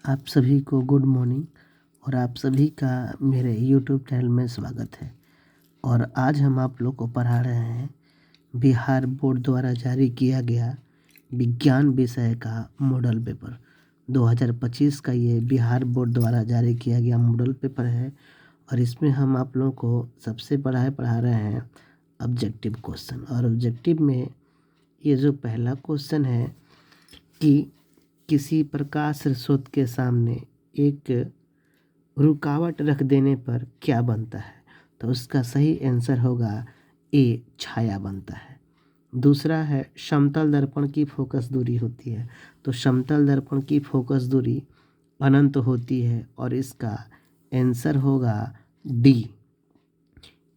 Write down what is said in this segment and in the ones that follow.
आप सभी को गुड मॉर्निंग और आप सभी का मेरे यूट्यूब चैनल में स्वागत है। और आज हम आप लोग को पढ़ा रहे हैं बिहार बोर्ड द्वारा जारी किया गया विज्ञान विषय का मॉडल पेपर 2025 का। ये बिहार बोर्ड द्वारा जारी किया गया मॉडल पेपर है और इसमें हम आप लोगों को सबसे पढ़ा रहे हैं ऑब्जेक्टिव क्वेश्चन। और ऑब्जेक्टिव में ये जो पहला क्वेश्चन है कि किसी प्रकाश स्रोत के सामने एक रुकावट रख देने पर क्या बनता है, तो उसका सही आंसर होगा ए, छाया बनता है। दूसरा है समतल दर्पण की फोकस दूरी होती है, तो समतल दर्पण की फोकस दूरी अनंत होती है और इसका आंसर होगा डी।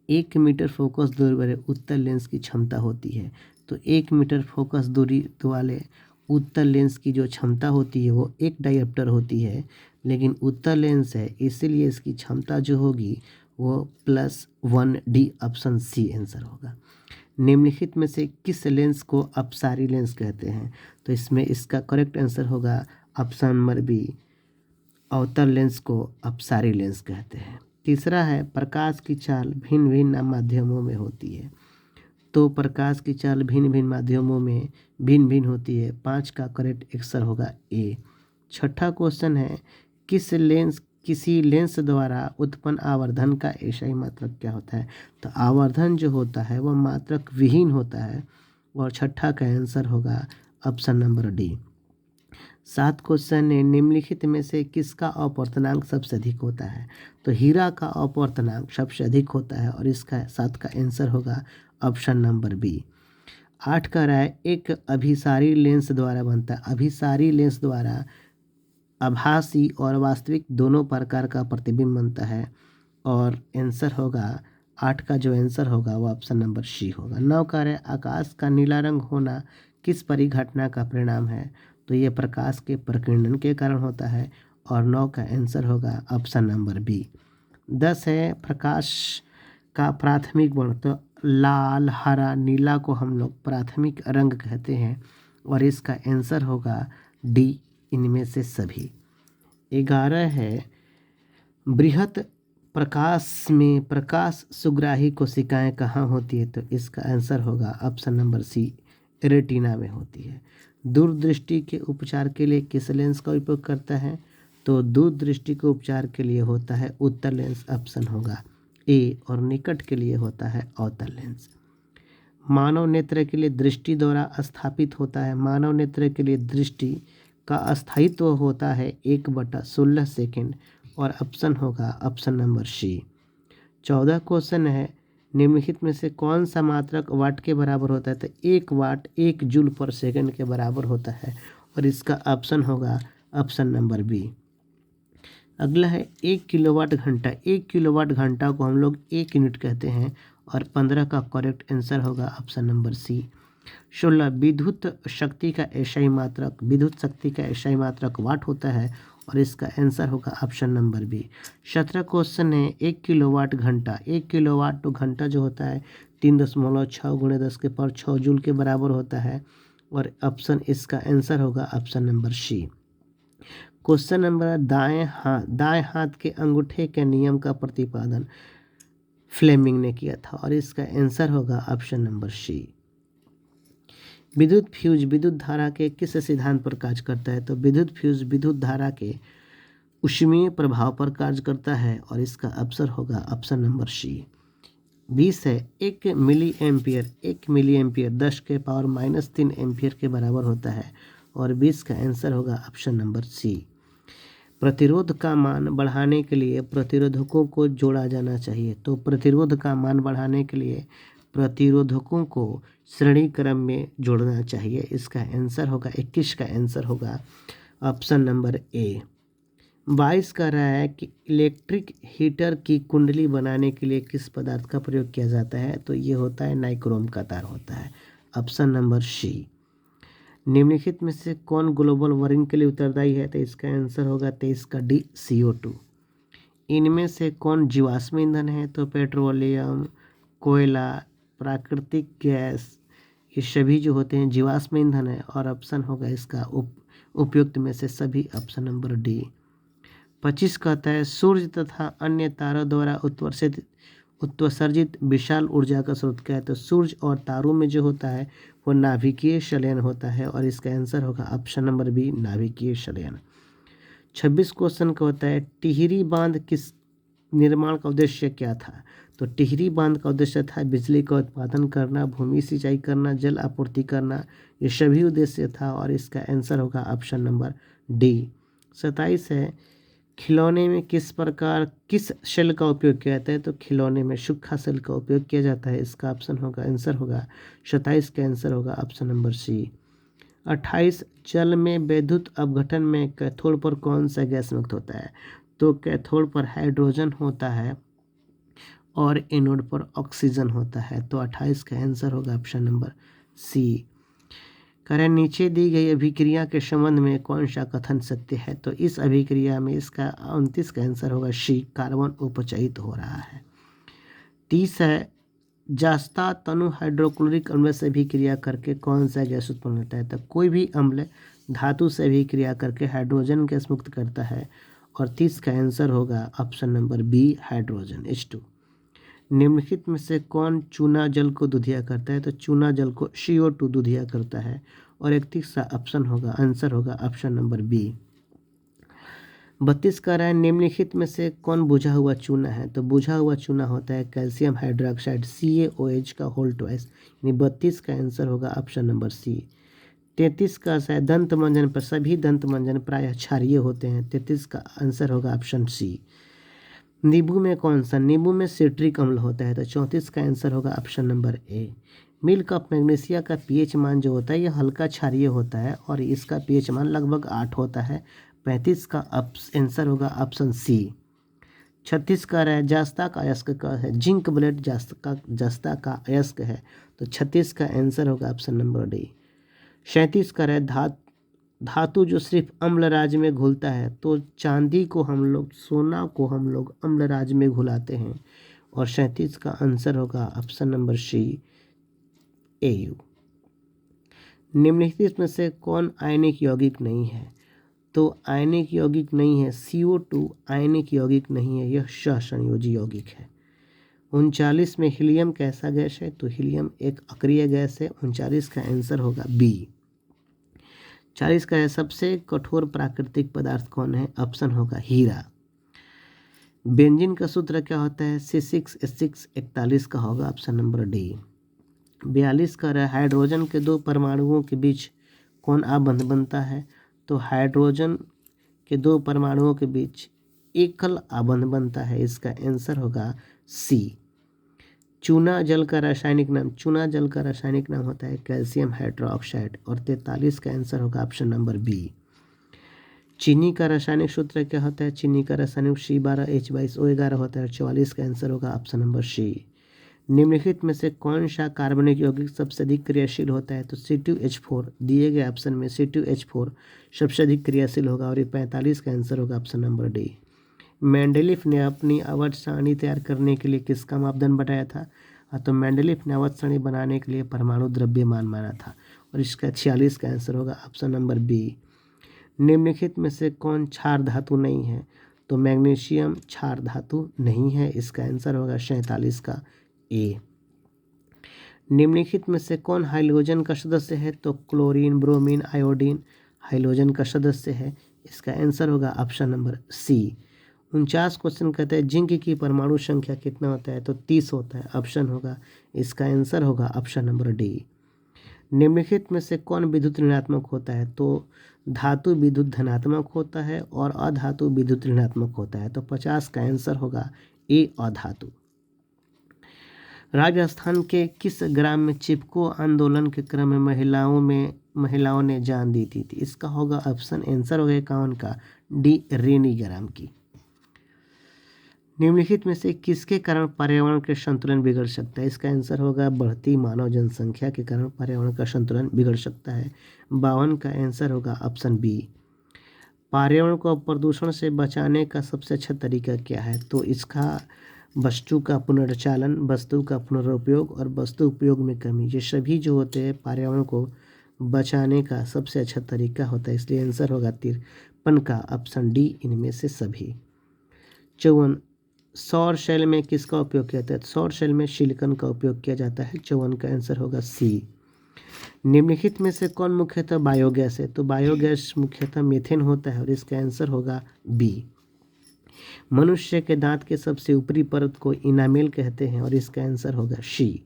1 मीटर फोकस दूरी वाले उत्तल लेंस की क्षमता होती है, तो 1 मीटर फोकस दूरी वाले उत्तल लेंस की जो क्षमता होती है वो 1 डायोप्टर होती है, लेकिन उत्तल लेंस है इसीलिए इसकी क्षमता जो होगी वो +1 डी। ऑप्शन सी आंसर होगा। निम्नलिखित में से किस लेंस को अपसारी लेंस कहते हैं, तो इसमें इसका करेक्ट आंसर होगा ऑप्शन नंबर बी, अवतल लेंस को अपसारी लेंस कहते हैं। तीसरा है प्रकाश की चाल भिन्न भिन्न माध्यमों में होती है, तो प्रकाश की चाल भिन्न भिन्न माध्यमों में भिन्न भिन्न होती है। 5 का करेक्ट आंसर होगा ए। छठा क्वेश्चन है किसी लेंस द्वारा उत्पन्न आवर्धन का एसआई मात्रक क्या होता है, तो आवर्धन जो होता है वह मात्रक विहीन होता है और छठा का आंसर होगा ऑप्शन नंबर डी। 7 क्वेश्चन है निम्नलिखित में से किसका अपवर्तनांक सबसे अधिक होता है, तो हीरा का अपवर्तनांक सबसे अधिक होता है और इसका 7 का आंसर होगा ऑप्शन नंबर बी। 8 का रहा है एक अभिसारी लेंस द्वारा बनता है। अभिसारी लेंस द्वारा आभासी और वास्तविक दोनों प्रकार का प्रतिबिंब बनता है और आंसर होगा 8 का जो आंसर होगा वो ऑप्शन नंबर सी होगा। 9 का है आकाश का नीला रंग होना किस परिघटना का परिणाम है, तो ये प्रकाश के प्रकीर्णन के कारण होता है और 9 का आंसर होगा ऑप्शन नंबर बी। 10 है प्रकाश का प्राथमिक वर्ण, तो लाल हरा नीला को हम लोग प्राथमिक रंग कहते हैं और इसका आंसर होगा डी, इनमें से सभी। 11 है बृहत प्रकाश में प्रकाश सुग्राही कोशिकाएं कहाँ होती है, तो इसका आंसर होगा ऑप्शन नंबर सी, रेटिना में होती है। दूरदृष्टि के उपचार के लिए किस लेंस का उपयोग करता है, तो दूरदृष्टि के उपचार के लिए होता है उत्तल लेंस, ऑप्शन होगा ए, और निकट के लिए होता है अवतल लेंस। मानव नेत्र के लिए दृष्टि द्वारा स्थापित होता है, मानव नेत्र के लिए दृष्टि का अस्थायित्व होता है 1/16 सेकेंड और ऑप्शन होगा ऑप्शन नंबर सी। 14 क्वेश्चन है निम्नलिखित में से कौन सा मात्रक वाट के बराबर होता है, तो 1 वाट 1 जूल पर सेकंड के बराबर होता है और इसका ऑप्शन होगा ऑप्शन नंबर बी। अगला है 1 किलोवाट घंटा। 1 किलोवाट घंटा को हम लोग 1 यूनिट कहते हैं और 15 का करेक्ट आंसर होगा ऑप्शन नंबर सी। 16 विद्युत शक्ति का एसआई मात्रक वाट होता है और इसका आंसर होगा ऑप्शन नंबर बी। 17 क्वेश्चन है 1 किलोवाट घंटा। 1 किलोवाट घंटा जो होता है 3.6 × 10⁻6 जूल के बराबर होता है और ऑप्शन इसका आंसर होगा option number C. Question number दाएं हाथ के अंगूठे के नियम का प्रतिपादन फ्लेमिंग ने किया था और इसका आंसर होगा ऑप्शन नंबर सी। विद्युत फ्यूज विद्युत धारा के किस सिद्धांत पर कार्य करता है, तो विद्युत फ्यूज विद्युत धारा के ऊष्मीय प्रभाव पर कार्य करता है और इसका आंसर होगा ऑप्शन नंबर सी। 20 है 1 मिली एम्पियर 10⁻³ एम्पियर के बराबर होता है और 20 का आंसर होगा ऑप्शन नंबर सी। प्रतिरोध का मान बढ़ाने के लिए प्रतिरोधकों को जोड़ा जाना चाहिए, तो प्रतिरोध का मान बढ़ाने के लिए प्रतिरोधकों को श्रेणी क्रम में जोड़ना चाहिए। इसका आंसर होगा 21 का आंसर होगा ऑप्शन नंबर ए। 22 का रहा है कि इलेक्ट्रिक हीटर की कुंडली बनाने के लिए किस पदार्थ का प्रयोग किया जाता है, तो ये होता है नाइक्रोम का तार होता है, ऑप्शन नंबर सी। निम्नलिखित में से कौन ग्लोबल वार्मिंग के लिए उत्तरदायी है, तो इसका आंसर होगा 23 का डी, CO2। इनमें से कौन जीवाश्म ईंधन है, तो पेट्रोलियम, कोयला, प्राकृतिक गैस, ये सभी जो होते हैं जीवाश्म ईंधन है और ऑप्शन होगा इसका उपयुक्त में से सभी, ऑप्शन नंबर डी। 25 कहता है सूर्य तथा अन्य तारों द्वारा उत्सर्जित विशाल ऊर्जा का स्रोत क्या है? तो सूर्य और तारों में जो होता है वो नाभिकीय संलयन होता है और इसका आंसर होगा ऑप्शन नंबर बी, नाभिकीय संलयन। 26 क्वेश्चन का होता है टिहरी बांध किस निर्माण का उद्देश्य क्या था? तो टिहरी बांध का उद्देश्य था बिजली का उत्पादन करना, भूमि सिंचाई करना, जल आपूर्ति करना, ये सभी उद्देश्य था और इसका आंसर होगा ऑप्शन नंबर डी। 27 है खिलौने में किस शेल का उपयोग किया जाता है? तो खिलौने में सूखा शेल का उपयोग किया जाता है, इसका ऑप्शन होगा आंसर होगा 27 का आंसर होगा ऑप्शन नंबर सी। 28 जल में वैद्युत अपघटन में कैथोड पर कौन सा गैस मुक्त होता है? तो कैथोड पर हाइड्रोजन होता है और एनोड पर ऑक्सीजन होता है, तो 28 का आंसर होगा ऑप्शन नंबर सी। करें नीचे दी गई अभिक्रिया के संबंध में कौन सा कथन सत्य है? तो इस अभिक्रिया में इसका 29 का आंसर होगा सी, कार्बन उपचयित हो रहा है। 30 है जास्ता तनु हाइड्रोक्लोरिक अम्ल से भी क्रिया करके कौन सा गैस उत्पन्न होता है? तो कोई भी अम्ल धातु से भी क्रिया करके हाइड्रोजन गैस मुक्त करता है और 30 का आंसर होगा option number B, hydrogen H2। निम्नलिखित में से कौन चूना जल को दुधिया करता है? तो चूना जल को CO2 दुधिया करता है और 31 ऑप्शन होगा आंसर होगा ऑप्शन नंबर बी। 32 का रहा है निम्नलिखित में से कौन बुझा हुआ चूना है? तो बुझा हुआ चूना होता है कैल्शियम हाइड्रोक्साइड CaOH का होल ट्वाइस, यानी 32 का आंसर होगा ऑप्शन नंबर सी। 33 का है दंत मंजन पर सभी दंत मंजन प्रायः क्षारीय होते हैं, 33 का आंसर होगा ऑप्शन सी। नींबू में कौन सा? नींबू में सिट्रिक अम्ल होता है, तो 34 का आंसर होगा option number A. Milk of magnesia का पीएच मान जो होता है ये हल्का क्षारीय होता है और इसका पीएच मान लगभग 8 होता है, 35 का आंसर होगा ऑप्शन सी। 36 का है जस्ता का अयस्क का है, जिंक ब्लेड जस्ता का अयस्क है, तो 36 का आंसर होगा ऑप्शन नंबर डी। 37 का है धातु जो सिर्फ अम्ल राज में घुलता है, तो चांदी को हम लोग, सोना को हम लोग अम्ल राज में घुलाते हैं और 37 का आंसर होगा ऑप्शन नंबर सी, AU। निम्नलिखित में से कौन आयनिक यौगिक नहीं है? तो आयनिक यौगिक नहीं है CO2 आयनिक यौगिक नहीं है, यह सहसंयोजी यौगिक है। 39 में हीलियम कैसा गैस है? तो हीलियम एक अक्रिय गैस है, 39 का आंसर होगा बी। 40 का है सबसे कठोर प्राकृतिक पदार्थ कौन है? ऑप्शन होगा हीरा। बेंजीन का सूत्र क्या होता है? C6H6, 41 का होगा ऑप्शन नंबर डी। 42 का है हाइड्रोजन के दो परमाणुओं के बीच कौन आबंध बनता है? तो हाइड्रोजन के दो परमाणुओं के बीच एकल आबंध बनता है, इसका आंसर होगा सी। चूना जल का रासायनिक नाम, चूना जल का रासायनिक नाम होता है कैल्शियम हाइड्रोक्साइड और 43 का आंसर होगा ऑप्शन नंबर बी। चीनी का रासायनिक सूत्र क्या होता है? चीनी का रासायनिक C12H22O11 होता है, 44 का आंसर होगा ऑप्शन नंबर सी। निम्नलिखित में से कौन सा कार्बनिक यौगिक सबसे अधिक क्रियाशील होता है? तो C2H4, दिए गए ऑप्शन में C2H4 सबसे अधिक क्रियाशील होगा और ये 45 का आंसर होगा ऑप्शन नंबर डी। मेंडेलीफ ने अपनी आवर्त सारणी तैयार करने के लिए किसका मापदंड बताया था? तो मेंडेलीफ ने आवर्त सारणी बनाने के लिए परमाणु द्रव्यमान माना था और इसका 46 का आंसर होगा ऑप्शन नंबर बी। निम्नलिखित में से कौन क्षार धातु नहीं है? तो मैग्नीशियम क्षार धातु नहीं है, इसका आंसर होगा 47 का ए। निम्नलिखित में से कौन हाइड्रोजन का सदस्य है? तो क्लोरीन, ब्रोमीन, आयोडीन हाइड्रोजन का सदस्य है, इसका आंसर होगा ऑप्शन नंबर सी। 49 क्वेश्चन कहते हैं जिंक की परमाणु संख्या कितना होता है? तो 30 होता है, ऑप्शन होगा, इसका आंसर होगा ऑप्शन नंबर डी। निम्नलिखित में से कौन विद्युत ऋणात्मक होता है? तो धातु विद्युत धनात्मक होता है और अधातु विद्युत ऋणात्मक होता है, तो 50 का आंसर होगा ए, अधातु। राजस्थान के किस ग्राम में चिपको आंदोलन के क्रम में महिलाओं ने जान दी थी? इसका होगा ऑप्शन आंसर होगा 51 का डी, रेनी ग्राम की। निम्नलिखित में से किसके कारण पर्यावरण के संतुलन बिगड़ सकता है? इसका आंसर होगा बढ़ती मानव जनसंख्या के कारण पर्यावरण का संतुलन बिगड़ सकता है, 52 का आंसर होगा ऑप्शन बी। पर्यावरण को प्रदूषण से बचाने का सबसे अच्छा तरीका क्या है? तो इसका वस्तु का पुनर्चालन, वस्तु का पुनरुपयोग और वस्तु उपयोग में कमी, ये सभी जो होते हैं पर्यावरण को बचाने का सबसे अच्छा तरीका होता है, इसलिए आंसर होगा 53 का ऑप्शन डी, इनमें से सभी। 54, सौर सेल में किसका उपयोग किया जाता है? सौर सेल में सिलिकॉन का उपयोग किया जाता है। 54 का आंसर होगा सी। निम्नलिखित में से कौन मुख्यतः बायोगैस है? तो बायोगैस मुख्यतः मीथेन होता है और इसका आंसर होगा बी। मनुष्य के दांत के सबसे ऊपरी परत को इनामेल कहते हैं और इसका आंसर होगा सी।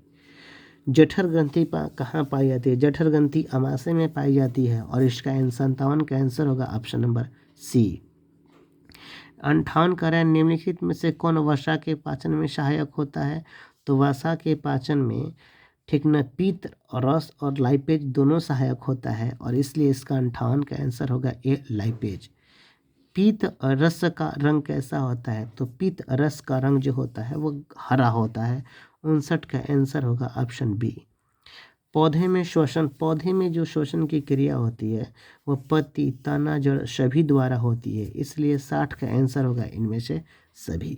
जठर ग्रंथि कहाँ पाई जाती है? जठर ग्रंथि अमाशय में पाई जाती है और इसका 57 का आंसर होगा ऑप्शन नंबर सी। 58 कह रहा है निम्नलिखित में से कौन वसा के पाचन में सहायक होता है? तो वसा के पाचन में ठीक न पित्त और रस और लाइपेज दोनों सहायक होता है और इसलिए इसका 58 का आंसर होगा ए, लाइपेज। पित्त और रस का रंग कैसा होता है? तो पित्त रस का रंग जो होता है वो हरा होता है। 59 का आंसर होगा ऑप्शन बी। पौधे में श्वसन, पौधे में जो श्वसन की क्रिया होती है वो पत्ती, तना, जड़ सभी द्वारा होती है, इसलिए 60 का आंसर होगा इनमें से सभी।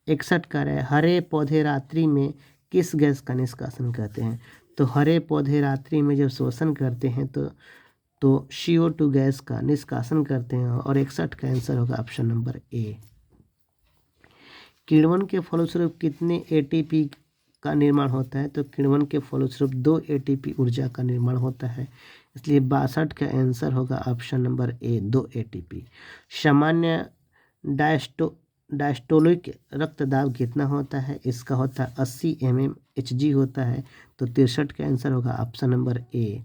61 का है हरे पौधे रात्रि में किस गैस का निष्कासन करते हैं? तो हरे पौधे रात्रि में जब श्वसन करते हैं तो CO2 गैस का निष्कासन करते हैं और 61 का आंसर होगा ऑप्शन नंबर ए। किण्वन के फलस्वरूप कितने ATP का निर्माण होता है? तो किण्वन के फलस्वरूप 2 ATP ऊर्जा का निर्माण होता है, इसलिए 62 का आंसर होगा ऑप्शन नंबर ए, 2 ATP। सामान्य डायस्टोलिक रक्तदाब कितना होता है? इसका होता है 80 mmHg होता है, तो 63 का आंसर होगा ऑप्शन नंबर ए।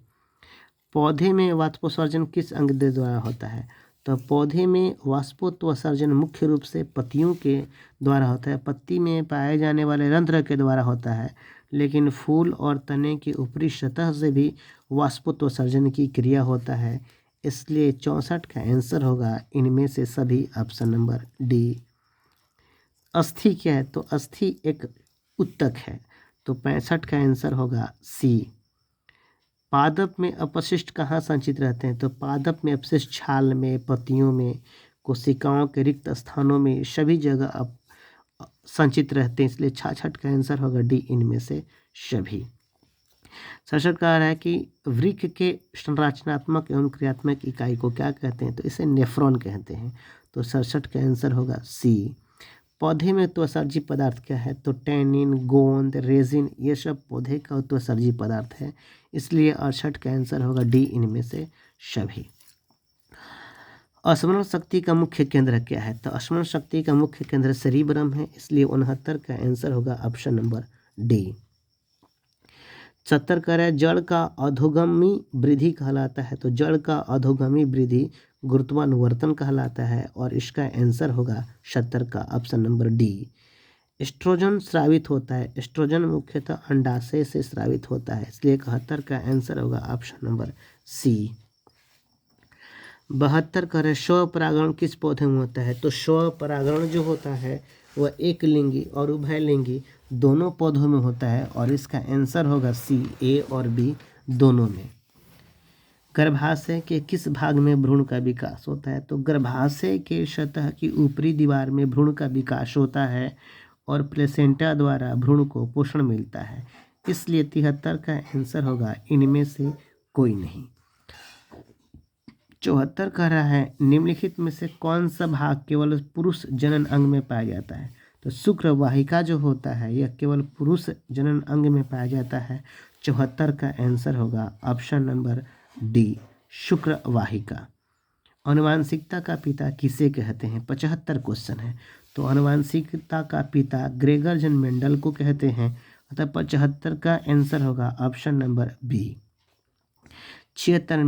पौधे में वाष्पोत्सर्जन किस अंग द्वारा होता है? तो पौधे में वाष्पोत्सर्जन मुख्य रूप से पत्तियों के द्वारा होता है, पत्ती में पाए जाने वाले रंध्र के द्वारा होता है, लेकिन फूल और तने की ऊपरी सतह से भी वाष्पोत्सर्जन की क्रिया होता है, इसलिए 64 का आंसर होगा इनमें से सभी ऑप्शन नंबर डी। अस्थि क्या है? तो अस्थि एक उत्तक है, तो 65 का आंसर होगा सी। पादप में अपशिष्ट कहाँ संचित रहते हैं? तो पादप में अपशिष्ट छाल में, पत्तियों में, कोशिकाओं के रिक्त स्थानों में सभी जगह संचित रहते हैं, इसलिए 66 का आंसर होगा डी, इनमें से सभी। 67 कह रहा है कि वृक्क के संरचनात्मक एवं क्रियात्मक इकाई को क्या कहते हैं? तो इसे नेफ्रॉन कहते हैं, तो 67 का आंसर होगा सी। पौधे में उत्सर्जी पदार्थ क्या है? तो टैनिन, गोंद, रेजिन ये सब पौधे का उत्सर्जी पदार्थ है, इसलिए 68 का आंसर होगा डी, इनमें से सभी। स्मरण शक्ति का मुख्य केंद्र क्या है? तो स्मरण शक्ति का मुख्य केंद्र सेरिब्रम है, इसलिए 69 का आंसर होगा ऑप्शन नंबर डी। 70 कह रहा है जड़ का अधोगामी वृद्धि कहलाता है, तो जड़ का अधोगामी वृद्धि गुरुत्वानुवर्तन कहलाता है और इसका आंसर होगा 70 का ऑप्शन नंबर डी। एस्ट्रोजन स्रावित होता है, एस्ट्रोजन मुख्यतः अंडाशय से स्रावित होता है, इसलिए 71 का आंसर होगा ऑप्शन नंबर सी। 72 कह रहे स्वपरागण किस पौधे में होता है? तो स्वपरागण जो होता है वह एक लिंगी और उभयलिंगी दोनों पौधों में होता है और इसका आंसर होगा सी, ए और बी दोनों में। गर्भाशय के किस भाग में भ्रूण का विकास होता है? तो गर्भाशय के सतह की ऊपरी दीवार में भ्रूण का विकास होता है और प्लेसेंटा द्वारा भ्रूण को पोषण मिलता है, इसलिए 73 का आंसर होगा इनमें से कोई नहीं। 74 कह रहा है निम्नलिखित में से कौन सा भाग केवल पुरुष जनन अंग में पाया जाता है? तो शुक्र वाहिका जो होता है यह केवल पुरुष जनन अंग में पाया जाता है, 74 का आंसर होगा ऑप्शन नंबर डी, शुक्र वाहिका। आनुवांशिकता का पिता किसे कहते हैं? 75 क्वेश्चन है, तो आनुवांशिकता का पिता ग्रेगर जन मेंडल को कहते हैं, अतः 75 का आंसर होगा ऑप्शन नंबर बी। 76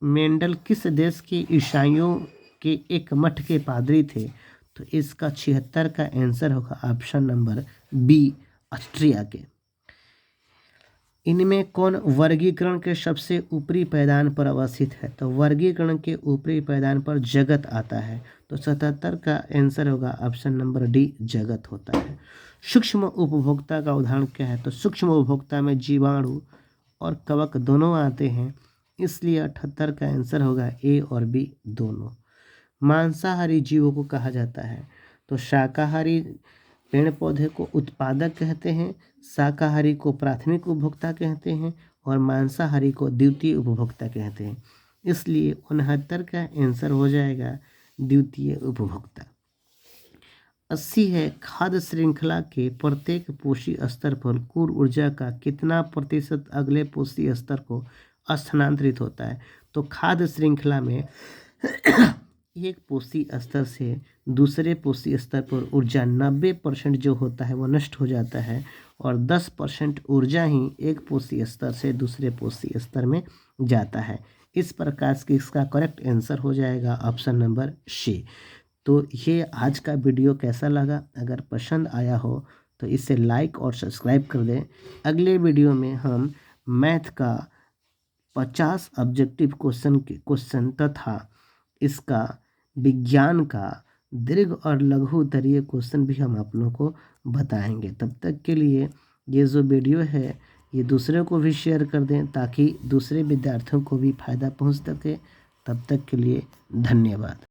मेंडल किस देश के ईसाइयों के एक मठ के पादरी थे? तो इसका 76 का आंसर होगा ऑप्शन नंबर बी, ऑस्ट्रिया के। इनमें कौन वर्गीकरण के सबसे ऊपरी पैदान पर अवस्थित है? तो वर्गीकरण के ऊपरी पैदान पर जगत आता है, तो 77 का आंसर होगा ऑप्शन नंबर डी, जगत होता है। सूक्ष्म उपभोक्ता का उदाहरण क्या है? तो सूक्ष्म उपभोक्ता में जीवाणु और कवक दोनों आते हैं, इसलिए 78 का आंसर होगा ए और बी दोनों। मांसाहारी जीवों को कहा जाता है, तो शाकाहारी पेड़ पौधे को उत्पादक कहते हैं, शाकाहारी को प्राथमिक उपभोक्ता कहते हैं और मांसाहारी को द्वितीय उपभोक्ता कहते हैं। इसलिए 69 का आंसर हो जाएगा द्वितीय उपभोक्ता। 80 है, खाद्य श्रृंखला के प्रत्येक पोषी स्तर पर कुल ऊर्जा का कितना प्रतिशत अगले पोषी स्तर को स्थानांतरित होता है। तो खाद्य श्रृंखला में एक पोषी स्तर से दूसरे पोषी स्तर पर ऊर्जा 90% जो होता है वो नष्ट हो जाता है और 10% ऊर्जा ही एक पोषी स्तर से दूसरे पोषी स्तर में जाता है। इस प्रकार से इसका करेक्ट आंसर हो जाएगा ऑप्शन नंबर सी। तो ये आज का वीडियो कैसा लगा? अगर पसंद आया हो तो इसे लाइक और सब्सक्राइब कर दें। अगले वीडियो में हम मैथ का 50 ऑब्जेक्टिव क्वेश्चन तथा इसका विज्ञान का दीर्घ और लघु उत्तरीय क्वेश्चन भी हम आप लोगों को बताएंगे। तब तक के लिए ये जो वीडियो है ये दूसरे को भी शेयर कर दें ताकि दूसरे विद्यार्थियों को भी फायदा पहुंच सके। तब तक के लिए धन्यवाद।